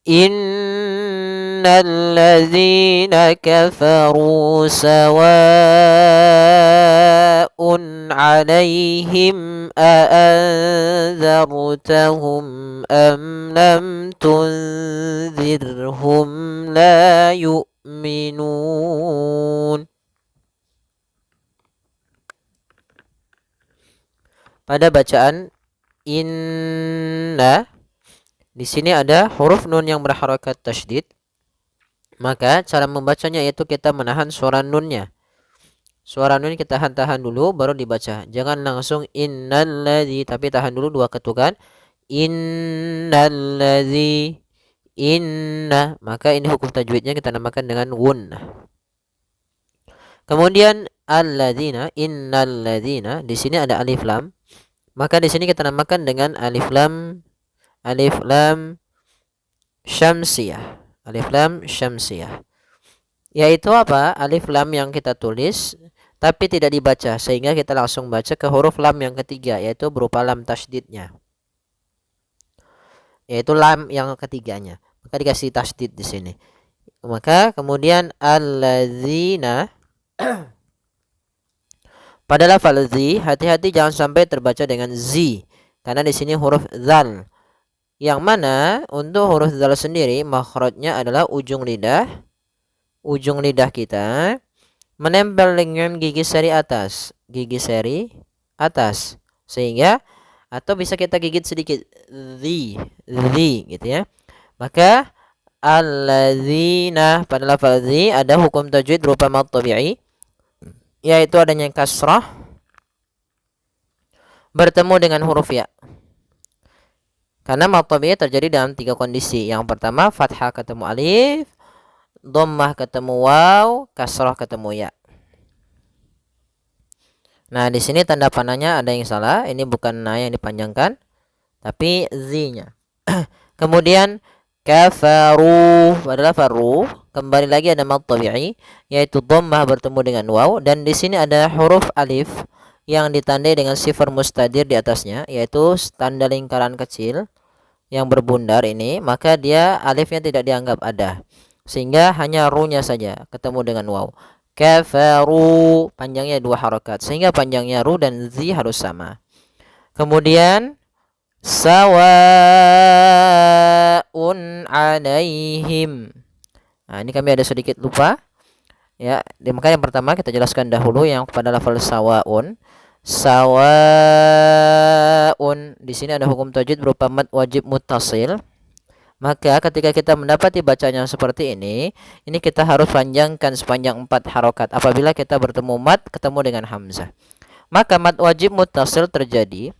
Innal ladzina kafaru sawa'un 'alaihim a'anzartahum am lam tunzirhum la yu'minun. Pada bacaan inna, di sini ada huruf nun yang berharakat tasydid. Maka cara membacanya yaitu kita menahan suara nunnya. Suara nun kita tahan dulu baru dibaca. Jangan langsung innalladzi, tapi tahan dulu 2 ketukan. Innalladzi, inna. Maka ini hukum tajwidnya kita namakan dengan gunnah. Kemudian alladzina, innalladzina, di sini ada alif lam. Maka di sini kita namakan dengan alif lam syamsiyah. Alif lam syamsiyah. Yaitu apa? Alif lam yang kita tulis tapi tidak dibaca, sehingga kita langsung baca ke huruf lam yang ketiga, yaitu berupa lam tasydidnya. Yaitu lam yang ketiganya. Maka dikasih tasydid di sini. Maka kemudian alladzina. Pada lafal zi, hati-hati jangan sampai terbaca dengan zi, karena di sini huruf zal. Yang mana untuk huruf zal sendiri makhrajnya adalah ujung lidah kita menempel dengan gigi seri atas, sehingga atau bisa kita gigit sedikit zi gitu ya. Maka alladzina pada lafal zi ada hukum tajwid berupa mad tabi'i, yaitu adanya kasrah bertemu dengan huruf ya. Karena mad tabi'i terjadi dalam 3 kondisi. Yang pertama, fathah ketemu alif, dhammah ketemu waw, kasrah ketemu ya. Nah, di sini tanda panahnya ada yang salah. Ini bukan na yang dipanjangkan, tapi z-nya. Kemudian kafaru adalah faru, kembali lagi ada mad tabi'i, yaitu dhammah bertemu dengan waw, dan di sini ada huruf alif yang ditandai dengan sifar mustadir di atasnya, yaitu tanda lingkaran kecil yang berbundar ini. Maka dia alifnya tidak dianggap ada, sehingga hanya ru-nya saja ketemu dengan waw. Kafaru panjangnya 2 harakat, sehingga panjangnya ru dan zi harus sama. Kemudian sawa'un 'alaihim. Nah, ini kami ada sedikit lupa. Ya, maka yang pertama kita jelaskan dahulu yang pada lafal sawa'un. Sawa'un di sini ada hukum tajwid berupa mad wajib muttasil. Maka ketika kita mendapati bacanya seperti ini kita harus panjangkan sepanjang 4 harokat apabila kita bertemu mad ketemu dengan hamzah. Maka mad wajib muttasil terjadi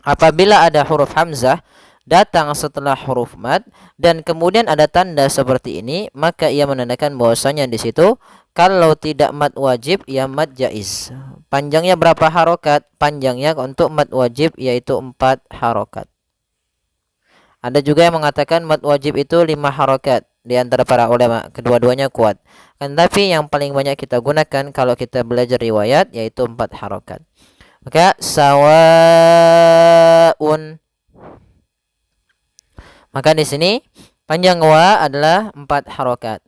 apabila ada huruf hamzah datang setelah huruf mad dan kemudian ada tanda seperti ini, maka ia menandakan bahwasanya di situ kalau tidak mad wajib ya mad jaiz. Panjangnya berapa harokat? Panjangnya untuk mad wajib yaitu 4 harokat. Ada juga yang mengatakan mad wajib itu 5 harokat di antara para ulama, kedua-duanya kuat. Tapi yang paling banyak kita gunakan kalau kita belajar riwayat yaitu 4 harokat. Maka sawaun. Maka di sini panjang wa adalah 4 harokat.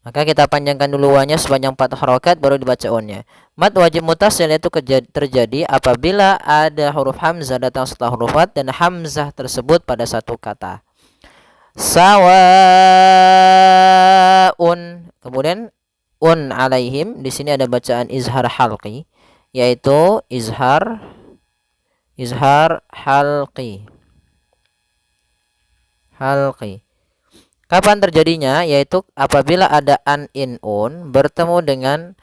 Maka kita panjangkan dulu wa-nya sepanjang 4 harokat baru dibaca on-nya. Mad wajib muttasil itu terjadi apabila ada huruf hamzah datang setelah huruf mad dan hamzah tersebut pada satu kata. Sawaun. Kemudian un alaihim, di sini ada bacaan izhar halqi, yaitu izhar halqi. Kapan terjadinya? Yaitu apabila ada an in un bertemu dengan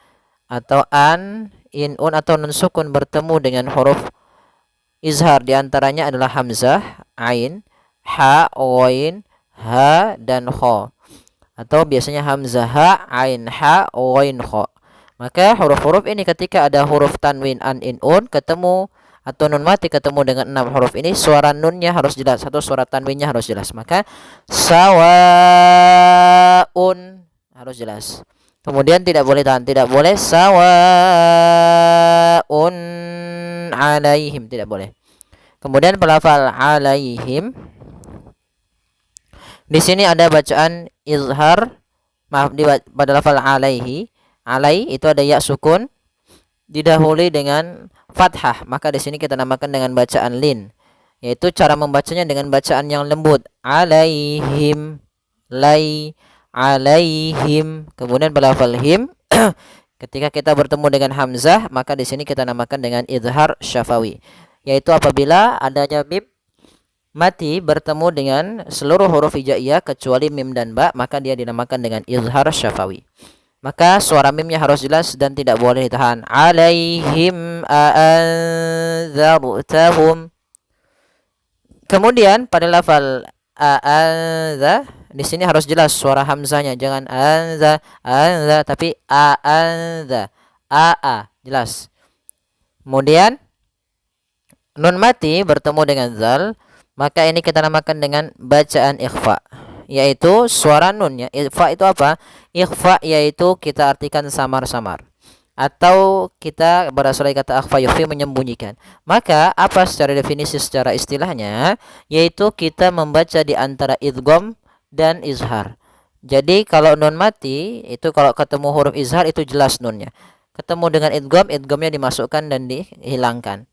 atau an in un atau nun sukun bertemu dengan huruf izhar, diantaranya adalah hamzah, ain, ha, ghain, ha dan kha. Atau biasanya hamzah ha, ain ha, ghain kha. Maka huruf-huruf ini ketika ada huruf tanwin an in un ketemu atau nun mati ketemu dengan 6 huruf ini, suara nunnya harus jelas atau suara tanwinnya harus jelas. Maka sawaun harus jelas. Kemudian tidak boleh tahan, tidak boleh sawaun alaihim, tidak boleh. Kemudian pelafal alaihim, Di sini ada bacaan izhar, maaf, pada lafal alaihi. Alai itu ada ya sukun didahului dengan fathah, maka di sini kita namakan dengan bacaan lin, yaitu cara membacanya dengan bacaan yang lembut, alaihim, alaihim. Kemudian pada lafal him ketika kita bertemu dengan hamzah, maka di sini kita namakan dengan izhar syafawi, yaitu apabila adanya mim mati bertemu dengan seluruh huruf hijaiyah kecuali mim dan ba, maka dia dinamakan dengan izhar syafawi. Maka suara mimnya harus jelas dan tidak boleh ditahan. Alaihim a'anzartahum. Kemudian pada lafal a'anza, di sini harus jelas suara hamzanya, jangan anza tapi a'anza, jelas. Kemudian nun mati bertemu dengan zal, maka ini kita namakan dengan bacaan ikhfa, yaitu suara nunnya. Ikhfa itu apa? Ikhfa yaitu kita artikan samar-samar, atau kita berasal dari kata akhfa yukhfi, menyembunyikan. Maka apa secara definisi, secara istilahnya, yaitu kita membaca di antara idgham dan izhar. Jadi kalau nun mati itu kalau ketemu huruf izhar itu jelas nunnya. Ketemu dengan idgham, idghamnya dimasukkan dan dihilangkan.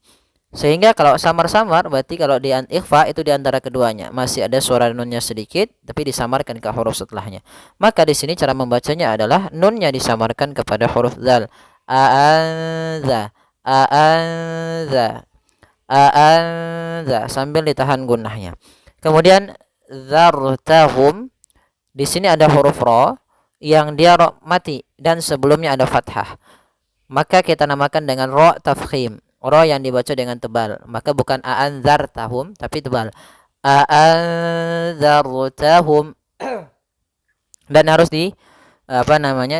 Sehingga kalau samar-samar berarti kalau di ikhfa itu di antara keduanya masih ada suara nunnya sedikit tapi disamarkan ke huruf setelahnya. Maka di sini cara membacanya adalah nunnya disamarkan kepada huruf zal. A'anza, a'anza, a'anza sambil ditahan gunnahnya. Kemudian zartahum, di sini ada huruf ra yang dia ra mati dan sebelumnya ada fathah. Maka kita namakan dengan ra tafkhim. Ra yang dibaca dengan tebal, maka bukan a'anzartahum tapi tebal, a'anzartahum dan harus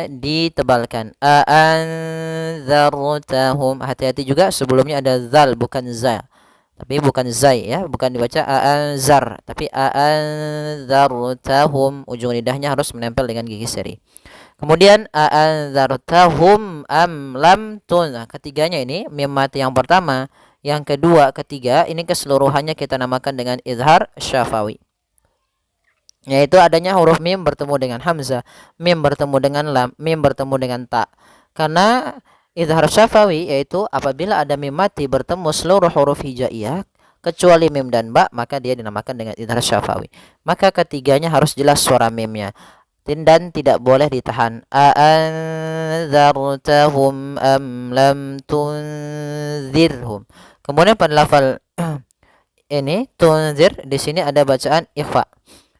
ditebalkan, a'anzartahum. Hati-hati juga sebelumnya ada zal bukan za, tapi bukan zai ya, bukan dibaca a'anzar tapi a'anzartahum, ujung lidahnya harus menempel dengan gigi seri. Kemudian a'anzartahum am lam tun. Nah, ketiganya ini mim mati yang pertama, yang kedua, ketiga, ini keseluruhannya kita namakan dengan izhar syafawi. Yaitu adanya huruf mim bertemu dengan hamzah, mim bertemu dengan lam, mim bertemu dengan ta. Karena izhar syafawi yaitu apabila ada mim mati bertemu seluruh huruf hijaiyah kecuali mim dan ba, maka dia dinamakan dengan izhar syafawi. Maka ketiganya harus jelas suara mimnya dan tidak boleh ditahan. A'anzartahum am lam tunzirhum. Kemudian pada lafal ini tunzir, di sini ada bacaan ikhfa,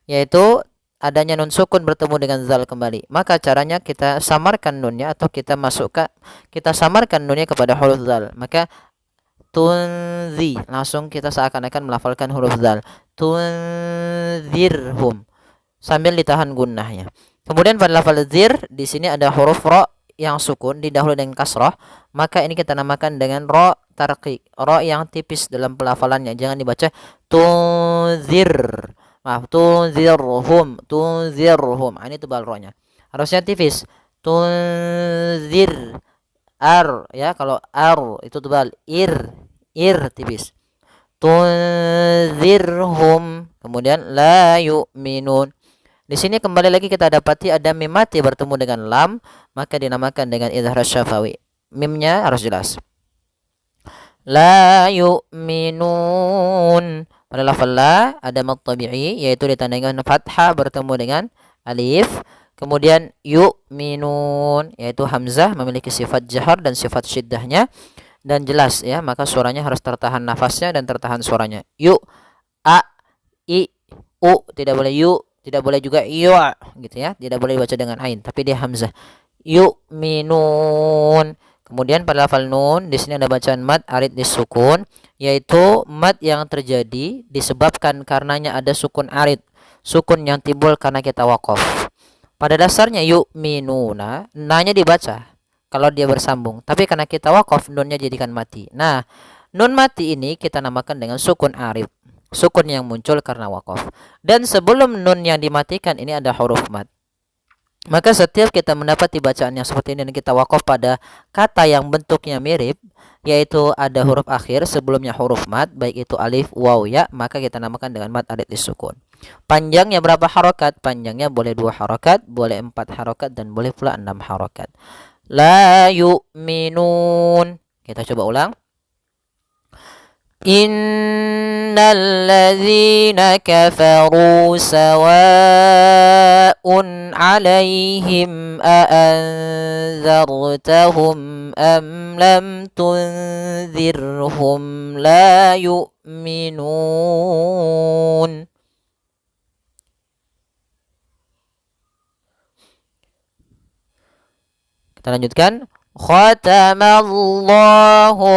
yaitu adanya nun sukun bertemu dengan zal kembali. Maka caranya kita samarkan nunnya atau kita samarkan nunnya kepada huruf zal. Maka tunzi, langsung kita seakan-akan melafalkan huruf zal. Tunzirhum sambil ditahan gunnahnya. Kemudian pada lafal zir, di sini ada huruf ra yang sukun didahului dengan kasrah, maka ini kita namakan dengan ra tarqiq, ra yang tipis dalam pelafalannya, jangan dibaca tunzir. Maaf, tunzirhum, tunzirhum. Ini tebal ra-nya. Harusnya tipis. Tunzir ar ya, kalau ar itu tebal, ir tipis. Tunzirhum. Kemudian la yu'minun. Di sini kembali lagi kita dapati ada mim mati bertemu dengan lam, maka dinamakan dengan izhar syafawi. Mimnya harus jelas. La yu'minun. Pada lafal la ada mad tabi'i yaitu ditandai dengan fathah bertemu dengan alif. Kemudian yu'minun yaitu hamzah memiliki sifat jahar dan sifat syiddahnya dan jelas ya, maka suaranya harus tertahan nafasnya dan tertahan suaranya. Yu, a, i, u, tidak boleh yu, tidak boleh juga yu gitu ya, tidak boleh dibaca dengan ain tapi dia hamzah. Yu'minun. Kemudian pada lafal nun, di sini ada bacaan mad arid disukun, yaitu mad yang terjadi disebabkan karenanya ada sukun arid, sukun yang timbul karena kita waqaf. Pada dasarnya yu'minuna, nanya dibaca kalau dia bersambung, tapi karena kita waqaf nunnya jadikan mati. Nah, nun mati ini kita namakan dengan sukun arid, sukun yang muncul karena waqaf. Dan sebelum nun yang dimatikan ini ada huruf mad. Maka setiap kita mendapati bacaan yang seperti ini dan kita waqaf pada kata yang bentuknya mirip, yaitu ada huruf akhir sebelumnya huruf mad, baik itu alif, waw, ya, maka kita namakan dengan mad arid disukun. Panjangnya berapa harokat? Panjangnya boleh 2 harokat, boleh 4 harokat, dan boleh pula 6 harokat. La yu'minun. Kita coba ulang. Innal ladzina kafaru sawa'un 'alaihim a anzartahum am lam tunzirhum la yu'minun. Kita lanjutkan. Khatamallahu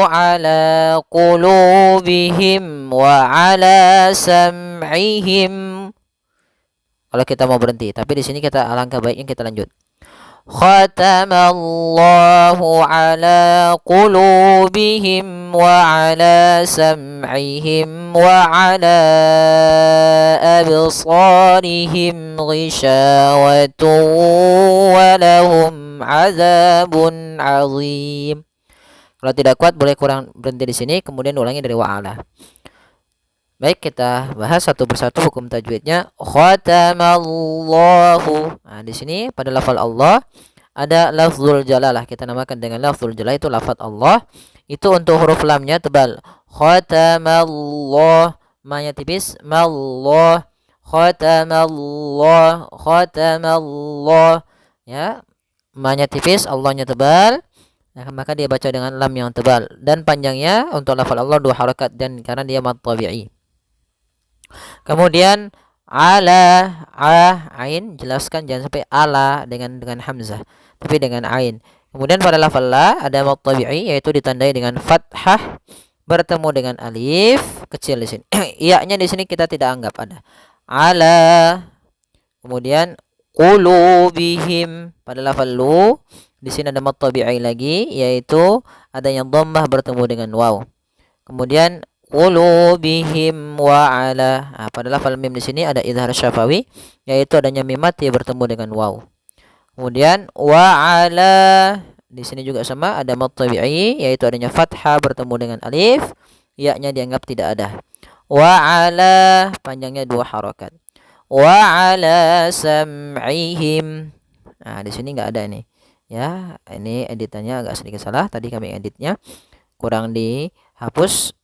ala qulubihim wa ala sam'ihim. Kalau kita mau berhenti, tapi di sini kita alangkah baiknya kita lanjut. Khatamallahu ala qulubihim wa ala sam'ihim wa ala absarihim ghishawatun wa lahum azabun azim. Kalau tidak kuat boleh kurang berhenti di sini, kemudian ulangi dari wa'ala. Baik, kita bahas satu persatu hukum tajwidnya. Khatamallahu. Nah, di sini pada lafal Allah ada lafzul jalalah. Kita namakan dengan lafzul jalalah, itu lafaz Allah. Itu untuk huruf lamnya tebal. Khatamallah. Ma-nya tipis. Mallah. Khatamallah. Khatamallah. Ya. Ma-nya tipis, Allah-nya tebal. Nah, maka dia baca dengan lam yang tebal, dan panjangnya untuk lafal Allah 2 harakat, dan karena dia mad tabi'i. Kemudian ala, ain, jelaskan jangan sampai ala dengan hamzah, tapi dengan ain. Kemudian pada lafal la ada mad tabi'i, yaitu ditandai dengan fathah bertemu dengan alif kecil di sini. Iya-nya di sini kita tidak anggap ada. Ala. Kemudian qulubihim pada lafal lu, di sini ada mad tabi'i lagi, yaitu adanya dhammah bertemu dengan waw. Kemudian qulubihim wa ala. Nah, pada lafal mim di sini ada idhar syafawi, yaitu adanya mim mati bertemu dengan waw. Kemudian wa ala, di sini juga sama, ada mad tabi'i, yaitu adanya fathah bertemu dengan alif, ya-nya dianggap tidak ada. Wa ala, panjangnya 2 harakat. Wa ala sam'ihim. Nah, di sini enggak ada ini. Ya, ini editannya agak sedikit salah. Tadi kami editnya kurang dihapus.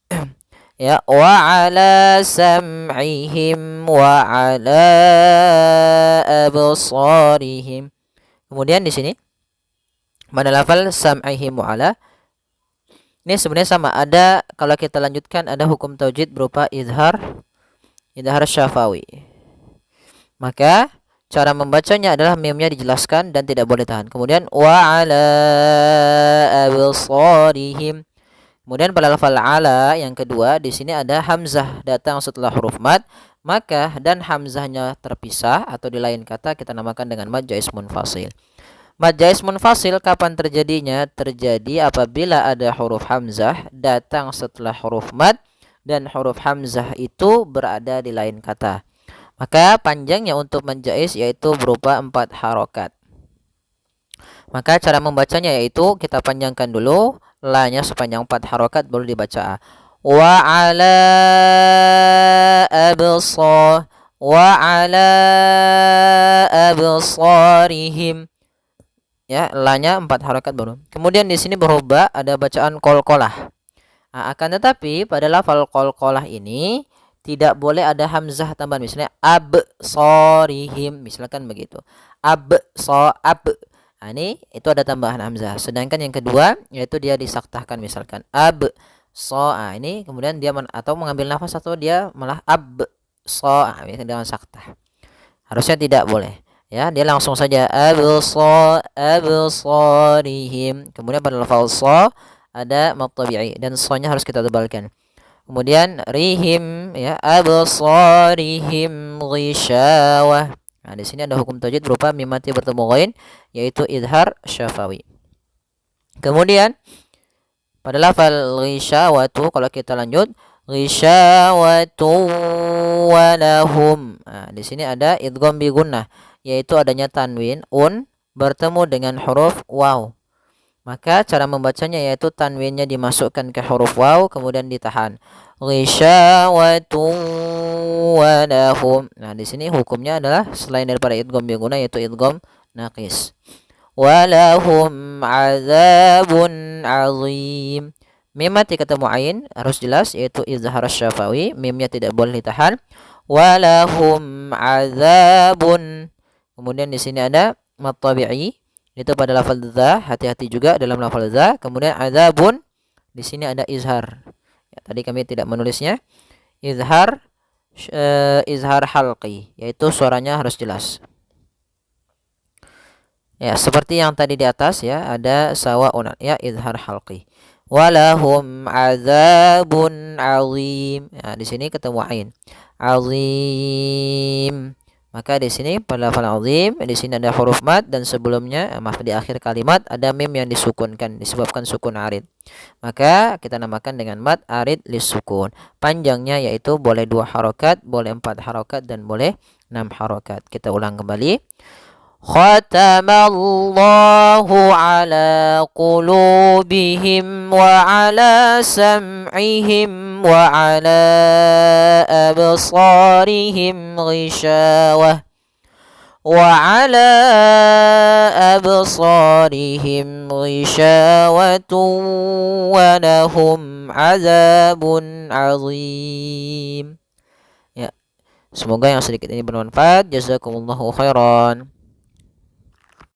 Ya, wa ala sam'ihim wa ala absarihim. Kemudian di sini pada lafal sam'ihim wa ala, ini sebenarnya sama, ada kalau kita lanjutkan ada hukum taujid berupa idhar syafawi. Maka cara membacanya adalah mimnya dijelaskan dan tidak boleh tahan. Kemudian wa ala absarihim. Kemudian pada lafal ala yang kedua, di sini ada hamzah datang setelah huruf mad, maka dan hamzahnya terpisah atau di lain kata kita namakan dengan mad jaiz munfasil. Mad jaiz munfasil kapan terjadinya? Terjadi apabila ada huruf hamzah datang setelah huruf mad dan huruf hamzah itu berada di lain kata. Maka panjangnya untuk mad jaiz yaitu berupa 4 harokat. Maka cara membacanya yaitu kita panjangkan dulu la-nya sepanjang 4 harokat, baru dibaca wa ala absarihim. Ya, la-nya 4 harokat baru. Kemudian di sini berubah, ada bacaan qalqalah. Nah, akan tetapi pada lafal qalqalah ini tidak boleh ada hamzah tambahan, misalnya absarihim, misalkan begitu. Ab. Nah, ini itu ada tambahan hamzah. Sedangkan yang kedua yaitu dia disaktahkan, misalkan nah, ini kemudian dia atau mengambil nafas atau dia malah dengan saktah. Harusnya tidak boleh. Ya, dia langsung saja absarihim. Kemudian pada lafal sa ada mad tabi'i dan sa-nya harus kita tebalkan. Kemudian rihim, ya, absarihim ghishawah. Nah, di sini ada hukum tajwid berupa mim mati bertemu ghain, yaitu idhar syafawi. Kemudian pada lafal ghishawatu, kalau kita lanjut ghishawatu walahum. Nah, di sini ada idgham bi gunnah, yaitu adanya tanwin bertemu dengan huruf waw. Maka cara membacanya yaitu tanwinnya dimasukkan ke huruf waw kemudian ditahan. Ghisyawatun wa lahum. Nah, di sini hukumnya adalah selain daripada idgham bi gunah yaitu idgham naqis. Wa lahum adzabun azim. Mim mati ketemu ain harus jelas yaitu izhar syafawi, mimnya tidak boleh ditahan. Walahum adzabun. Kemudian di sini ada mad tabi'i itu pada lafal dza, hati-hati juga dalam lafal dza. Kemudian adzabun di sini ada izhar. Ya, tadi kami tidak menulisnya. Izhar izhar halqi yaitu suaranya harus jelas. Ya, seperti yang tadi di atas ya, ada sawa'un ya izhar halqi. Walahum adzabun azim. Ya, di sini ketemu ain. Azim. Maka di sini pada lafal azim, di sini ada huruf mad dan sebelumnya maaf di akhir kalimat ada mim yang disukunkan disebabkan sukun arid. Maka kita namakan dengan mad arid lisukun. Panjangnya yaitu boleh 2 harokat, boleh 4 harokat dan boleh 6 harokat. Kita ulang kembali. Khatamallahu ala qulubihim wa ala sam'ihim wa ala absarihim ghishawah wa ala absarihim ghishawatun wa lahum azabun azim. Ya, semoga yang sedikit ini bermanfaat. Jazakumullahu khairan.